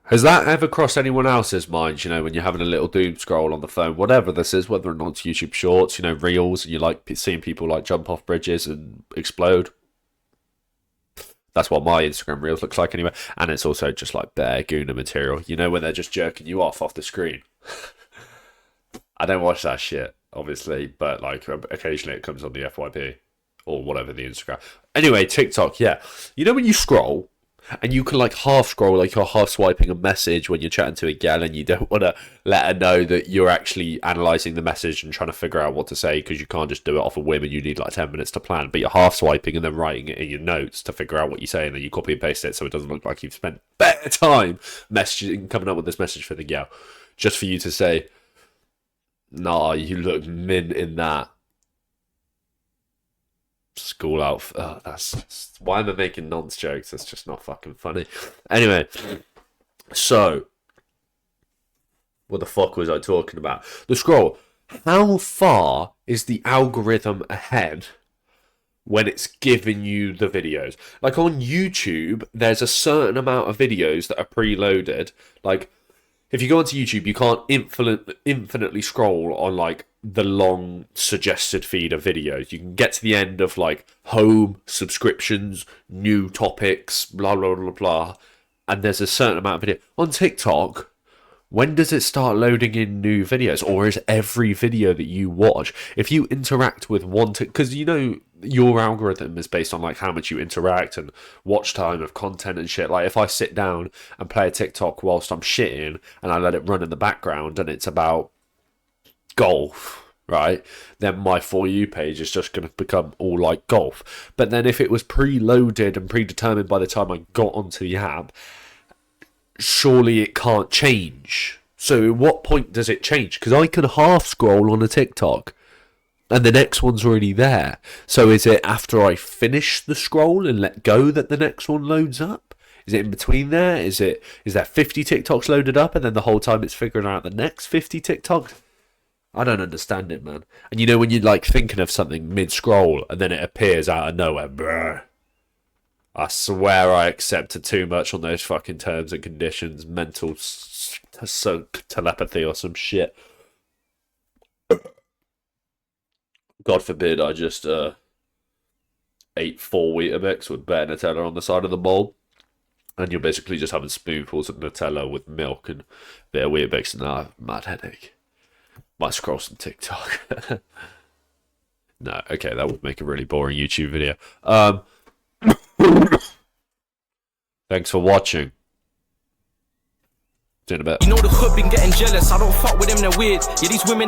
Has that ever crossed anyone else's mind, you know, when you're having a little doom scroll on the phone, whatever this is, whether or not it's YouTube Shorts, you know, Reels, and you like seeing people like jump off bridges and explode? That's what my Instagram Reels looks like anyway. And it's also just like bare Guna material, you know, when they're just jerking you off the screen. I don't watch that shit, obviously, but like occasionally it comes on the FYP or whatever the Instagram. Anyway, TikTok, yeah. You know when you scroll and you can like half scroll, like you're half swiping a message when you're chatting to a gal and you don't want to let her know that you're actually analysing the message and trying to figure out what to say because you can't just do it off a whim and you need like 10 minutes to plan, but you're half swiping and then writing it in your notes to figure out what you say and then you copy and paste it so it doesn't look like you've spent better time messaging, coming up with this message for the gal just for you to say, nah, you look mint in that school outfit. Oh, that's why am I making nonce jokes? That's just not fucking funny. Anyway, so what the fuck was I talking about? The scroll. How far is the algorithm ahead when it's giving you the videos? Like on YouTube, there's a certain amount of videos that are preloaded. Like if you go onto YouTube, you can't infinitely scroll on like the long suggested feed of videos. You can get to the end of like home, subscriptions, new topics, blah blah blah blah, and there's a certain amount of video on TikTok. When does it start loading in new videos, or is every video that you watch, if you interact with one, because you know your algorithm is based on like how much you interact and watch time of content and shit. Like if I sit down and play a TikTok whilst I'm shitting and I let it run in the background and it's about golf, right, then my For You page is just going to become all like golf. But then if it was preloaded and predetermined by the time I got onto the app, surely it can't change. So at what point does it change? Because I can half scroll on a TikTok and the next one's already there. So is it after I finish the scroll and let go that the next one loads up? Is it in between there? Is there 50 TikToks loaded up and then the whole time it's figuring out the next 50 TikToks? I don't understand it, man. And you know when you're like thinking of something mid-scroll and then it appears out of nowhere, bruh. I swear I accepted too much on those fucking terms and conditions, mental telepathy or some shit. God forbid I just ate 4 Weetabix with bare Nutella on the side of the bowl. And you're basically just having spoonfuls of Nutella with milk and a bit of Weetabix and a mad headache. Might scroll some TikTok. No, okay, that would make a really boring YouTube video. Thanks for watching. See you in a bit. You know the hood been getting jealous. I don't fuck with them, they're weird. Yeah, these women